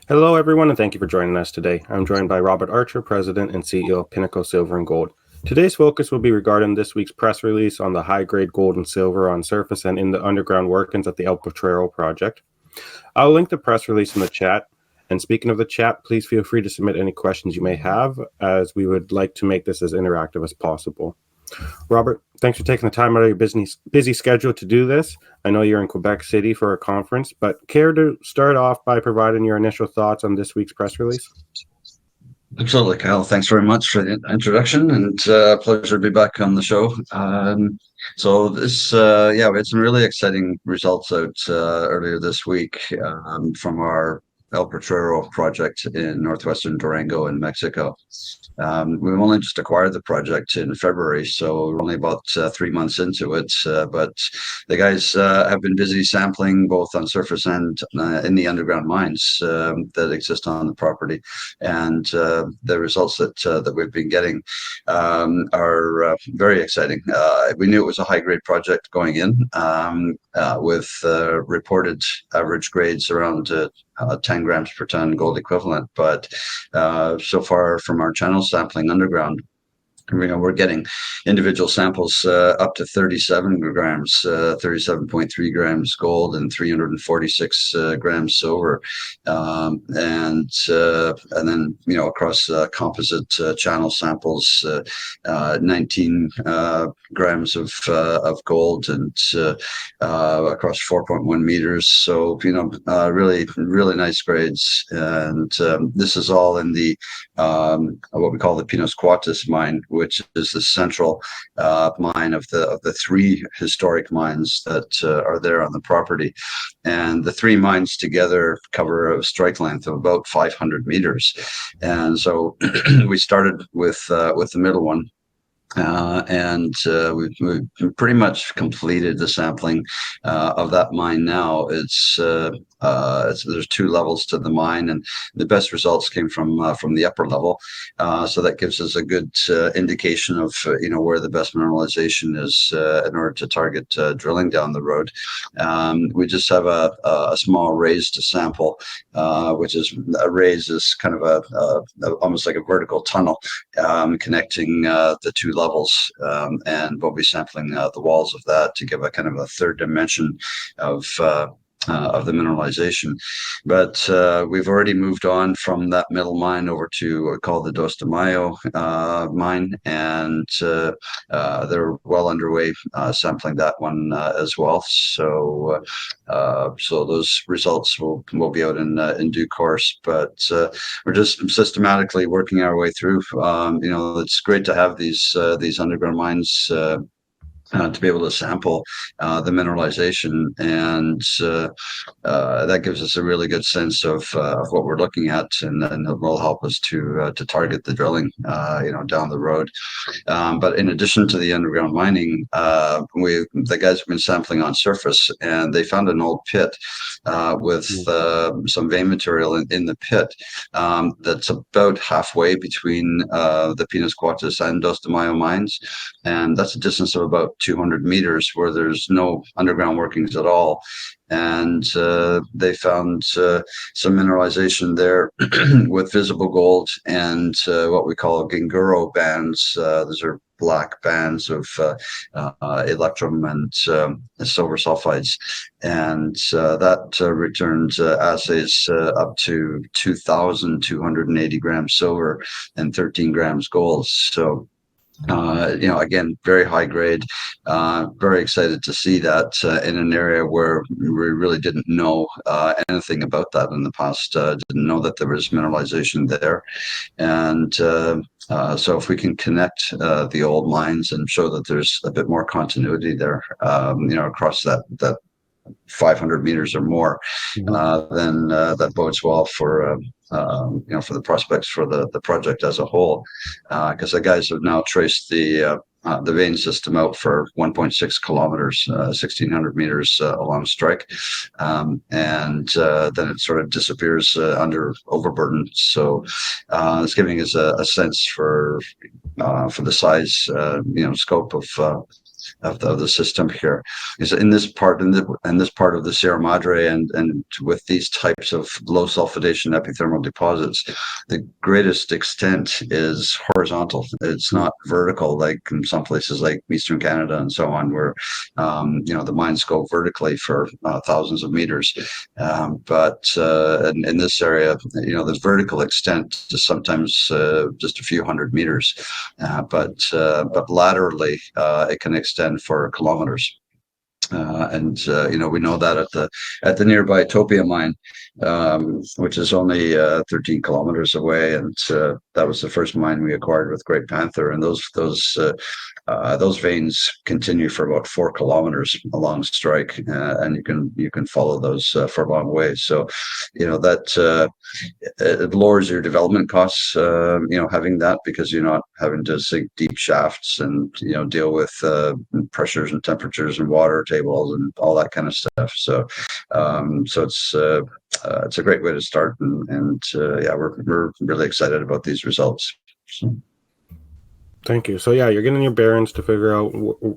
Hello, everyone, and thank you for joining us today. I'm joined by Robert Archer, President and CEO of Pinnacle Silver and Gold. Today's focus will be regarding this week's press release on the high-grade gold and silver on surface and in the underground workings at the El Potrero project. I'll link the press release in the chat. And speaking of the chat, please feel free to submit any questions you may have, as we would like to make this as interactive as possible. Robert, thanks for taking the time out of your busy schedule to do this. I know you're in Quebec City for a conference, but care to start off by providing your initial thoughts on this week's press release? Absolutely, Kyle. Thanks very much for the introduction, and pleasure to be back on the show. We had some really exciting results out earlier this week from our El Potrero project in northwestern Durango in Mexico. We've only just acquired the project in February, so we're only about 3 months into it. But the guys have been busy sampling both on surface and in the underground mines that exist on the property, and the results that we've been getting are very exciting. We knew it was a high-grade project going in, with reported average grades around 10 grams per ton gold equivalent, but so far from our channel sampling underground, we're getting individual samples up to 37 grams, 37.3 grams gold and 346 grams silver, and then across composite channel samples, 19 grams of gold and across 4.1 meters. So really nice grades, and this is all in the what we call the Pinos Cuates mine, which is the central mine of the three historic mines that are there on the property. And the three mines together cover a strike length of about 500 meters. And so we started with the middle one. We've pretty much completed the sampling of that mine now. There's two levels to the mine, and the best results came from the upper level. So that gives us a good indication of where the best mineralization is in order to target drilling down the road. We just have a small raise to sample, which is a raise is kind of a almost like a vertical tunnel connecting the two levels, and we'll be sampling the walls of that to give a kind of a third dimension of the mineralization. But we've already moved on from that middle mine over to what we call the Dos de Mayo mine, and they're well underway sampling that one as well. So those results will be out in due course. But we're just systematically working our way through. It's great to have these underground mines to be able to sample the mineralization, and that gives us a really good sense of what we're looking at, and then it will help us to target the drilling, down the road. But in addition to the underground mining, the guys have been sampling on surface, and they found an old pit with some vein material in the pit that's about halfway between the Pinos Cuates and Dos de Mayo mines, and that's a distance of about 200 meters where there's no underground workings at all. And they found some mineralization there with visible gold and what we call ginguro bands. Those are black bands of electrum and silver sulfides, and that returned assays up to 2,280 grams silver and 13 grams gold. So again, very high grade. Very excited to see that in an area where we really didn't know anything about that in the past. Didn't know that there was mineralization there, and so if we can connect the old mines and show that there's a bit more continuity there, across that 500 meters or more, then that bodes well for the prospects for the project as a whole, because the guys have now traced the vein system out for 1.6 kilometers, 1,600 meters along strike, and then it sort of disappears under overburden. So it's giving us a sense for the size, scope the system here. Is in this part of the Sierra Madre and with these types of low sulfidation epithermal deposits, the greatest extent is horizontal. It's not vertical like in some places like Eastern Canada and so on, where the mines go vertically for thousands of meters. But in this area, the vertical extent is sometimes just a few hundred meters, but laterally it can extend for kilometers. We know that at the nearby Topia mine, which is only 13 kilometers away, and that was the first mine we acquired with Great Panther, and those veins continue for about 4 kilometers along strike, and you can follow those for a long way. So, that it lowers your development costs, having that, because you're not having to sink deep shafts and deal with pressures and temperatures and water tables and all that kind of stuff. So it's a great way to start, and we're really excited about these results. So. Thank you. So yeah, you're getting your bearings to figure out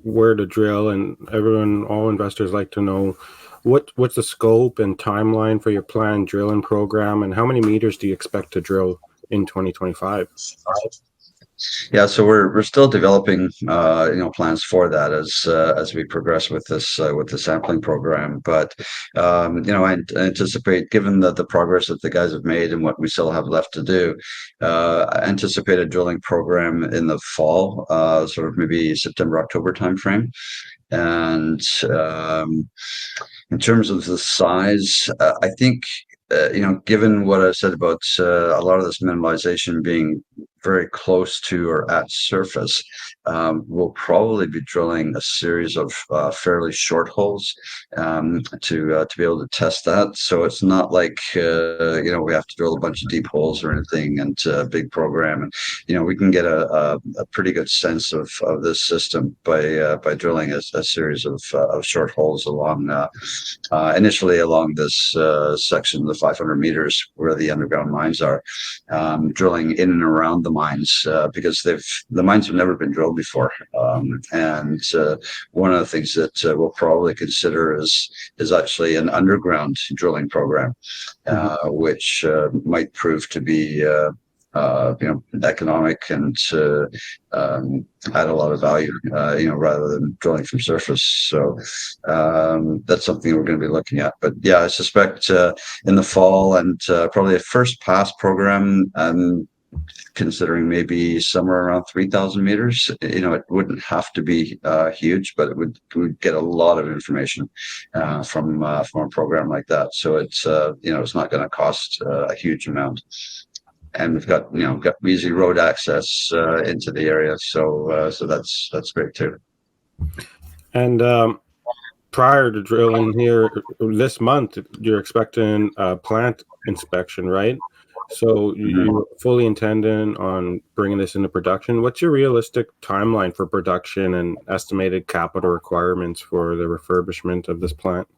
where to drill, and all investors like to know what's the scope and timeline for your planned drilling program, and how many meters do you expect to drill in 2025? Yeah, so we're still developing plans for that as we progress with the sampling program. But I anticipate, given the progress that the guys have made and what we still have left to do, I anticipate a drilling program in the fall, sort of maybe September, October timeframe. And in terms of the size, I think given what I said about a lot of this mineralization being very close to or at surface, we'll probably be drilling a series of fairly short holes to be able to test that. So it's not like we have to drill a bunch of deep holes or anything, and a big program. And we can get a pretty good sense of this system by drilling a series of short holes along initially along this section of the 500 meters where the underground mines are, drilling in and around the mines, because the mines have never been drilled before, and one of the things that we'll probably consider is actually an underground drilling program, which might prove to be economic and add a lot of value, rather than drilling from surface. So that's something we're going to be looking at. But yeah, I suspect in the fall, and probably a first pass program, considering maybe somewhere around 3,000 meters. It wouldn't have to be huge, but we'd get a lot of information from a program like that. So it's not going to cost a huge amount. And we've got easy road access into the area, so that's great too. And prior to drilling here this month, you're expecting a plant inspection, right? So you're fully intending on bringing this into production. What's your realistic timeline for production and estimated capital requirements for the refurbishment of this plant?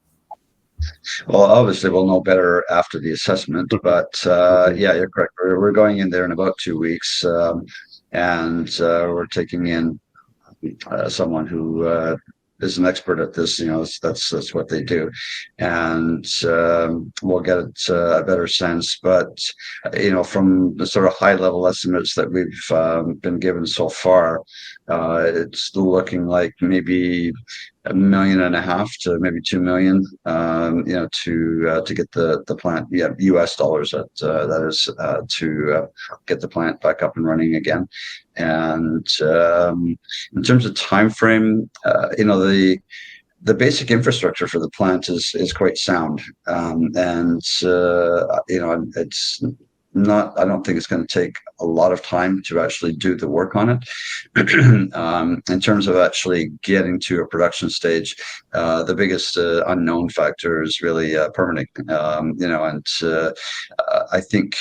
Well, obviously, we'll know better after the assessment, but yeah, you're correct. We're going in there in about 2 weeks, and we're taking in someone who is an expert at this. That's what they do, and we'll get a better sense. But from the sort of high level estimates that we've been given so far, it's still looking like maybe $1.5 million to maybe $2 million, to get the plant, US dollars, that is, to get the plant back up and running again. And in terms of time frame, the basic infrastructure for the plant is quite sound, and it's not. I don't think it's going to take a lot of time to actually do the work on it. In terms of actually getting to a production stage, the biggest unknown factor is really permitting. And I think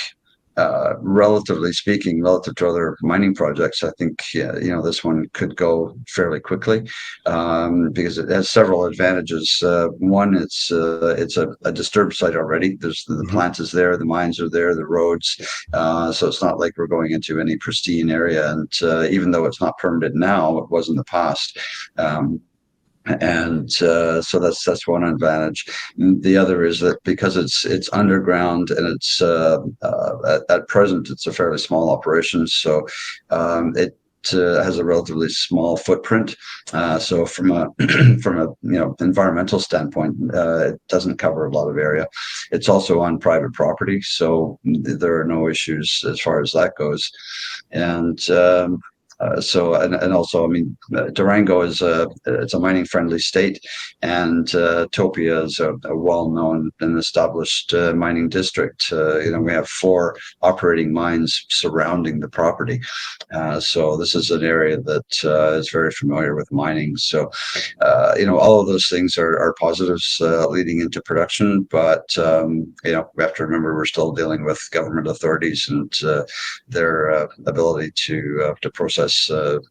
relatively speaking, relative to other mining projects, I think this one could go fairly quickly because it has several advantages. One, it's a disturbed site already. There's the plant is there, the mines are there, the roads, so it's not like we're going into any pristine area. And even though it's not permitted now, it was in the past. So that's one advantage. The other is that because it's underground and it's at present it's a fairly small operation, so it has a relatively small footprint. So from a from a environmental standpoint, it doesn't cover a lot of area. It's also on private property, so there are no issues as far as that goes. And and also, I mean, Durango is it's a mining friendly state, and Topia is a well-known and established mining district. We have 4 operating mines surrounding the property, so this is an area that is very familiar with mining. So, all of those things are positives leading into production, but we have to remember we're still dealing with government authorities and their ability to process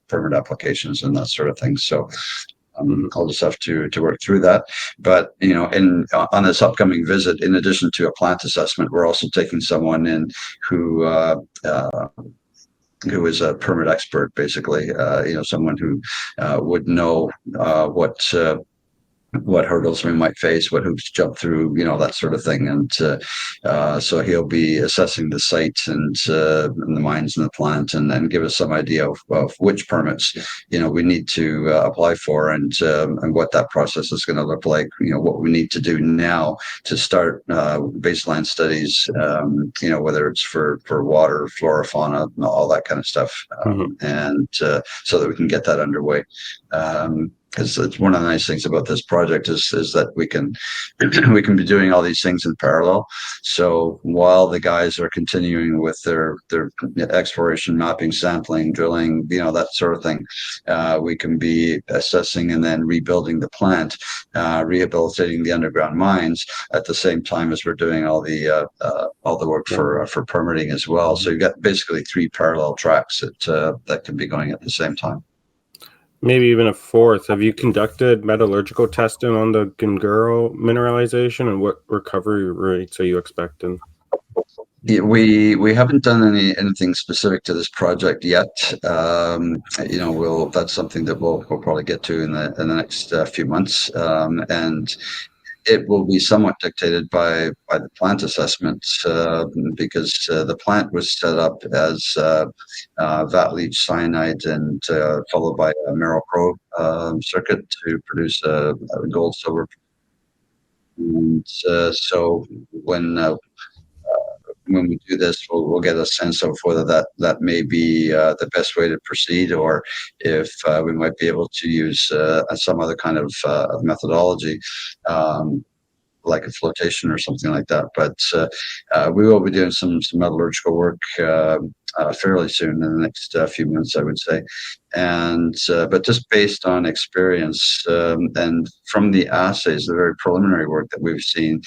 permit applications and that sort of thing. So I'll just have to work through that. But on this upcoming visit, in addition to a plant assessment, we're also taking someone in who is a permit expert, basically. Someone who would know what hurdles we might face, what hoops to jump through, that sort of thing. And so he'll be assessing the site and the mines and the plant, and give us some idea of which permits we need to apply for, and what that process is going to look like. What we need to do now to start baseline studies. Whether it's for water, flora, fauna, all that kind of stuff, and so that we can get that underway. Because it's one of the nice things about this project is that we can be doing all these things in parallel. So while the guys are continuing with their exploration, mapping, sampling, drilling, that sort of thing, we can be assessing and then rebuilding the plant, rehabilitating the underground mines at the same time as we're doing all the work for permitting as well. So you've got basically 3 parallel tracks that can be going at the same time. Maybe even a 4th. Have you conducted metallurgical testing on the Gingero mineralization, and what recovery rates are you expecting? Yeah, we haven't done anything specific to this project yet. That's something that we'll probably get to in the next few months, and it will be somewhat dictated by the plant assessment, because the plant was set up as vat leach cyanide and followed by a Merrill-Crowe circuit to produce a gold silver. And so when we do this, we'll get a sense of whether that may be the best way to proceed, or if we might be able to use some other kind of methodology, like a flotation or something like that. But we will be doing some metallurgical work fairly soon, in the next few months, I would say. And but just based on experience and from the assays, the very preliminary work that we've seen,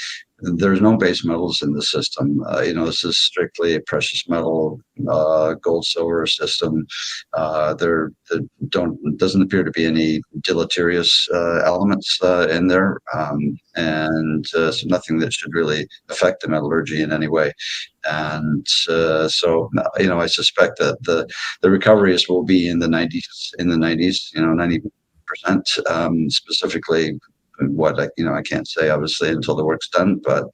there's no base metals in the system. This is strictly a precious metal, gold, silver system. There doesn't appear to be any deleterious elements in there, and so nothing that should really affect the metallurgy in any way. And so I suspect that the recoveries will be in the 90s, 90%, specifically. What I can't say obviously until the work's done, but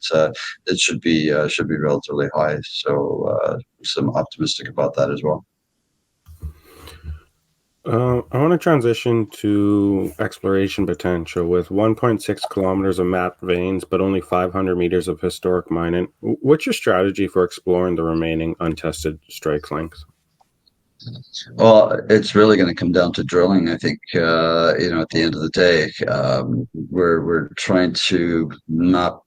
it should be relatively high. So I'm optimistic about that as well. I want to transition to exploration potential. With 1.6 kilometers of mapped veins, but only 500 meters of historic mining, what's your strategy for exploring the remaining untested strike lengths? Well, it's really going to come down to drilling. I think at the end of the day, we're trying to map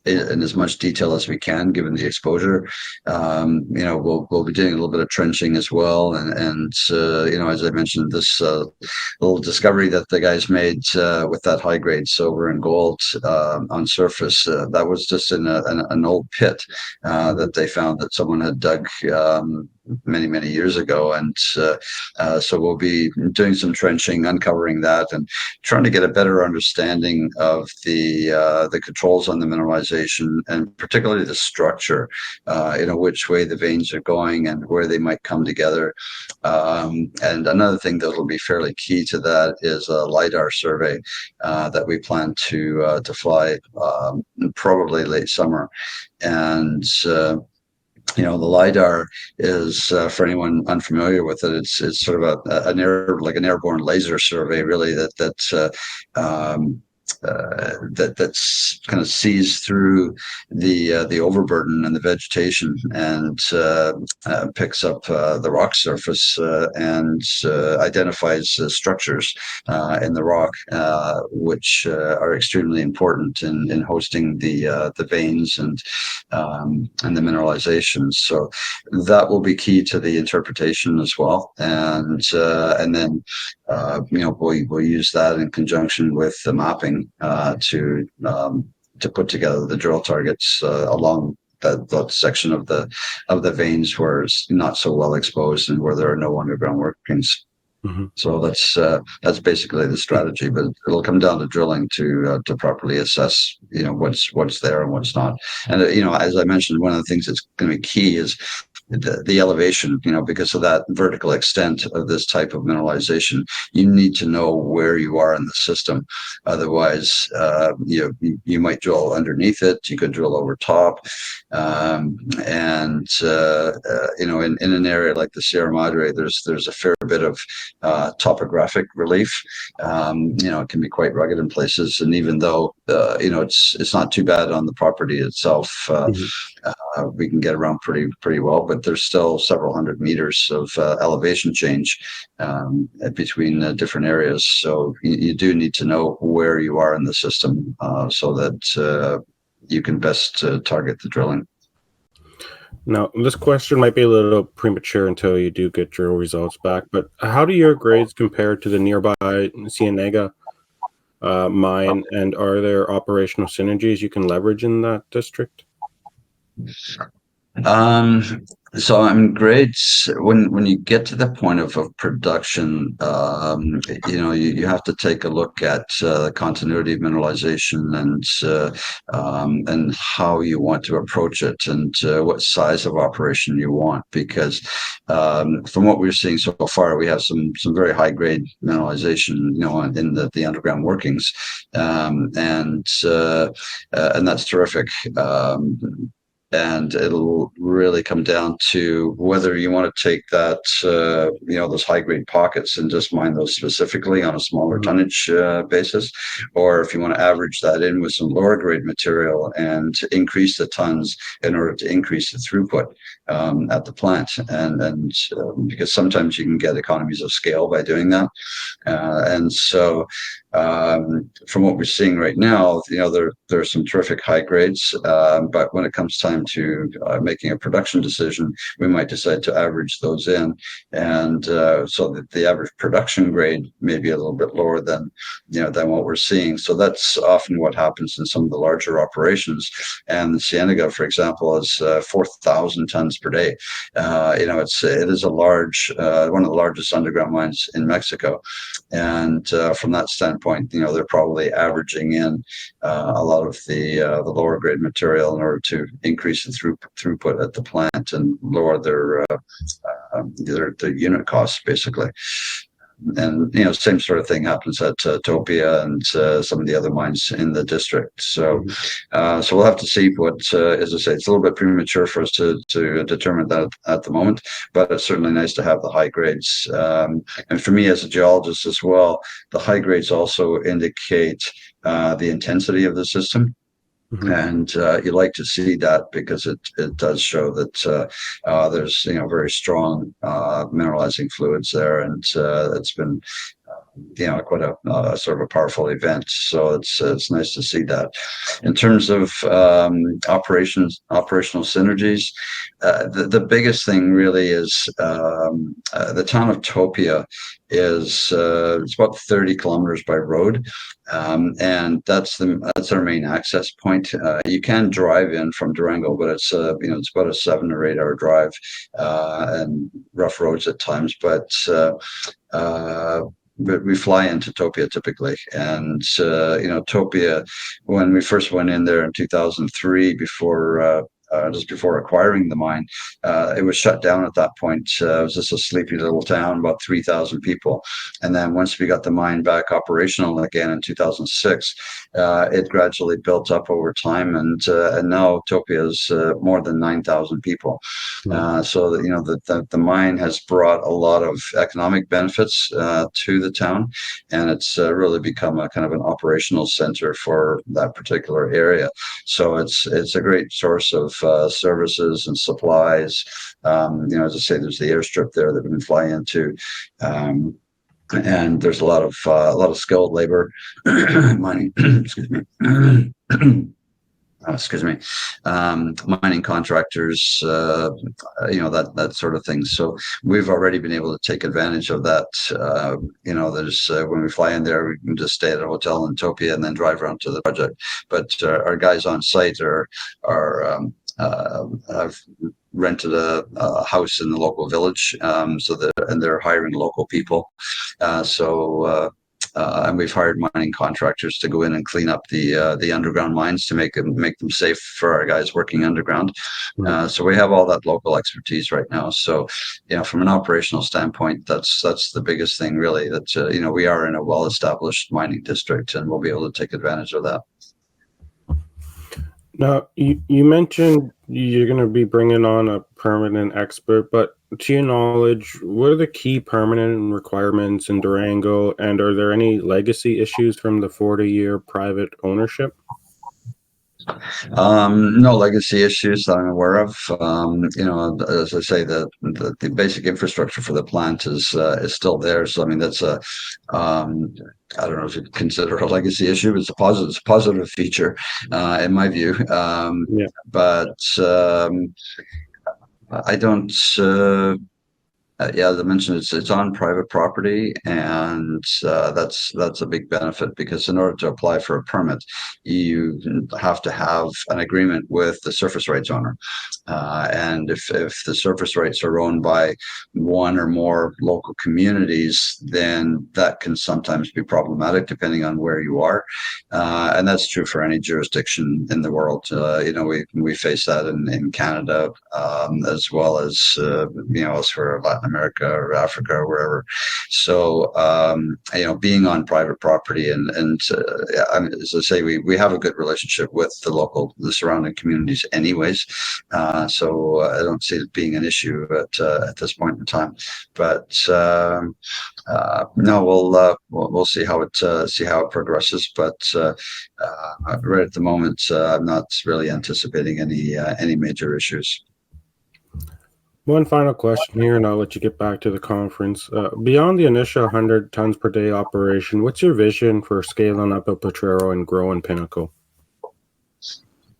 in as much detail as we can, given the exposure. We'll be doing a little bit of trenching as well, and as I mentioned, this little discovery that the guys made with that high grade silver and gold on surface, that was just in an old pit that they found that someone had dug many years ago, and so we'll be doing some trenching, uncovering that, and trying to get a better understanding of the controls on the mineralization, and particularly the structure, which way the veins are going and where they might come together. And another thing that will be fairly key to that is a LiDAR survey that we plan to fly probably late summer. And the LiDAR is, for anyone unfamiliar with it, it's sort of an airborne laser survey, really, that's kind of sees through the overburden and the vegetation, and picks up the rock surface and identifies structures in the rock, which are extremely important in hosting the veins and the mineralizations. So that will be key to the interpretation as well, and then we'll use that in conjunction with the mapping to put together the drill targets along that section of the veins where it's not so well exposed and where there are no underground workings. Mm-hmm. So that's basically the strategy, but it'll come down to drilling to properly assess what's there and what's not. And as I mentioned, one of the things that's going to be key is the elevation, because of that vertical extent of this type of mineralization. You need to know where you are in the system. Otherwise, you might drill underneath it. You could drill over top. In an area like the Sierra Madre, there's a fair bit of topographic relief. It can be quite rugged in places. And even though, it's not too bad on the property itself, we can get around pretty well, but there's still several hundred meters of elevation change between different areas. So you do need to know where you are in the system so that you can best target the drilling. Now, this question might be a little premature until you do get drill results back, but how do your grades compare to the nearby Cienega mine, and are there operational synergies you can leverage in that district? So grades, when you get to the point of production, you have to take a look at the continuity of mineralization and how you want to approach it, and what size of operation you want, because from what we're seeing so far, we have some very high grade mineralization, in the underground workings, and that's terrific. And it'll really come down to whether you want to take that, those high grade pockets and just mine those specifically on a smaller tonnage basis, or if you want to average that in with some lower grade material and increase the tons in order to increase the throughput at the plant. And because sometimes you can get economies of scale by doing that. And so from what we're seeing right now, there are some terrific high grades, but when it comes time to making a production decision, we might decide to average those in, and so that the average production grade may be a little bit lower than what we're seeing. So that's often what happens in some of the larger operations. And the Cienega, for example, is 4,000 tons per day. It is a large, one of the largest underground mines in Mexico, and from that standpoint, they're probably averaging in a lot of the lower grade material in order to increase the throughput at the plant and lower their unit costs, basically. And same sort of thing happens at Topia and some of the other mines in the district. So we'll have to see what, as I say, it's a little bit premature for us to determine that at the moment, but it's certainly nice to have the high grades. And for me as a geologist as well, the high grades also indicate the intensity of the system. And you like to see that because it does show that there's very strong mineralizing fluids there, and it's been quite a sort of a powerful event. So it's nice to see that. In terms of operational synergies, the biggest thing really is the town of Topia is it's about 30 kilometers by road, and that's our main access point. You can drive in from Durango, but it's it's about a 7 or 8 hour drive, and rough roads at times. But we fly into Topia typically, and Topia, when we first went in there in 2003, just before acquiring the mine, it was shut down at that point. It was just a sleepy little town, about 3,000 people. And then once we got the mine back operational again in 2006, it gradually built up over time, and now Topia is more than 9,000 people. So that the mine has brought a lot of economic benefits to the town, and it's really become a kind of an operational center for that particular area. So it's a great source of services and supplies. As I say, there's the airstrip there that we can fly into. And there's a lot of skilled labor mining. Excuse me. Excuse me, mining contractors, that sort of thing. So we've already been able to take advantage of that. There's when we fly in there, we can just stay at a hotel in Topia and then drive around to the project. But our guys on site have rented a house in the local village, and they're hiring local people. And we've hired mining contractors to go in and clean up the underground mines to make them safe for our guys working underground. So we have all that local expertise right now. So, from an operational standpoint, that's the biggest thing really. That we are in a well-established mining district, and we'll be able to take advantage of that. Now, you mentioned you're going to be bringing on a permanent expert, but to your knowledge, what are the key permanent requirements in Durango, and are there any legacy issues from the 40-year private ownership? No legacy issues that I'm aware of. As I say, the basic infrastructure for the plant is still there. So I mean, that's I don't know if you consider a legacy issue. It's a positive feature, in my view. But I don't. As I mentioned, it's on private property, and that's a big benefit, because in order to apply for a permit, you have to have an agreement with the surface rights owner. And if the surface rights are owned by one or more local communities, then that can sometimes be problematic depending on where you are. And that's true for any jurisdiction in the world. We face that in Canada, as well as elsewhere, Latin America or Africa or wherever. So being on private property, and as I say, we have a good relationship with the surrounding communities anyways. So I don't see it being an issue at this point in time. But no, we'll see how it progresses. But right at the moment, I'm not really anticipating any major issues. One final question here, and I'll let you get back to the conference. Beyond the initial 100 tons per day operation, what's your vision for scaling up at Potrero and growing Pinnacle?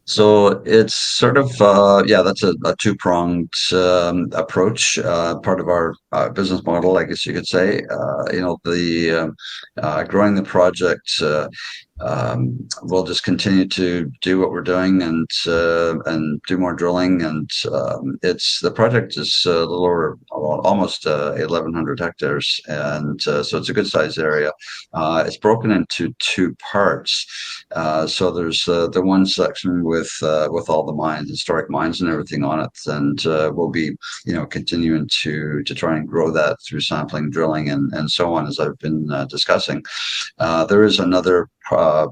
So it's sort of that's a two-pronged approach. Part of our business model, I guess you could say. Growing the project. We'll just continue to do what we're doing, and do more drilling. And the project is a little over almost 1,100 hectares, and so it's a good sized area. It's broken into two parts. So there's the one section with all the mines, historic mines, and everything on it, and we'll be continuing to try and grow that through sampling, drilling, and so on, as I've been discussing. There is another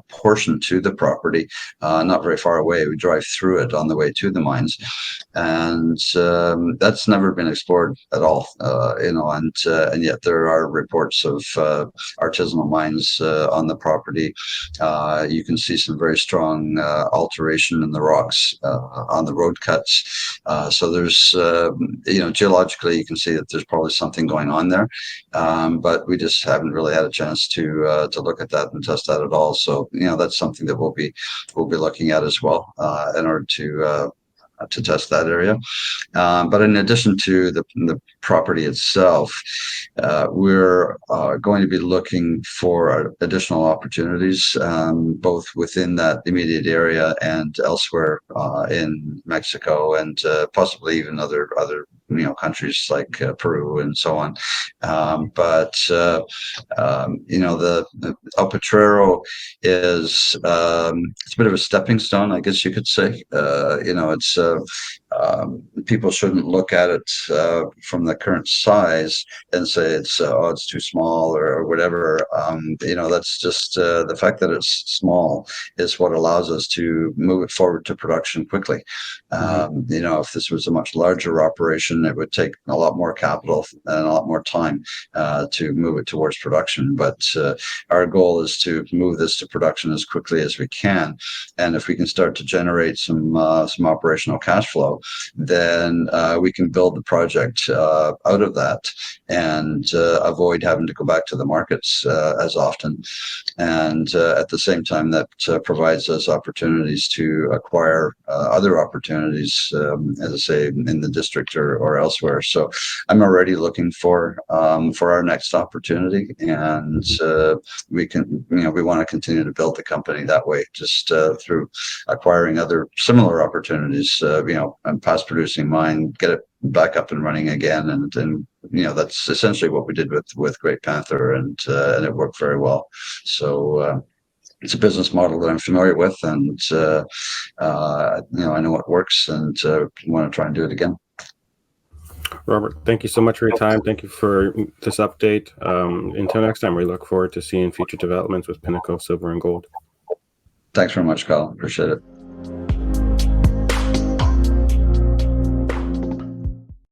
portion to the property, not very far away. We drive through it on the way to the mines, and that's never been explored at all. And yet there are reports of artisanal mines on the property. You can see some very strong alteration in the rocks on the road cuts. So there's, geologically, you can see that there's probably something going on there, but we just haven't really had a chance to look at that and test that at all. So that's something that we'll be looking at as well in order to test that area. But in addition to the property itself, we're going to be looking for additional opportunities, both within that immediate area and elsewhere in Mexico, and possibly even other countries like Peru and so on. But the El Potrero is it's a bit of a stepping stone, I guess you could say. It's people shouldn't look at it from the current size and say it's too small or whatever. That's just the fact that it's small is what allows us to move it forward to production quickly. If this was a much larger operation, it would take a lot more capital and a lot more time to move it towards production. But our goal is to move this to production as quickly as we can. And if we can start to generate some operational cash flow, then we can build the project out of that and avoid having to go back to the markets as often. And at the same time, that provides us opportunities to acquire other opportunities, as I say, in the district or elsewhere. So I'm already looking for our next opportunity, and we want to continue to build the company that way, just through acquiring other similar opportunities, and past producing mine, get it back up and running again, and that's essentially what we did with Great Panther, and it worked very well. So it's a business model that I'm familiar with, and I know it works, and want to try and do it again. Robert, thank you so much for your time. Thank you for this update. Until next time, we look forward to seeing future developments with Pinnacle Silver and Gold. Thanks very much, Kyle. Appreciate it.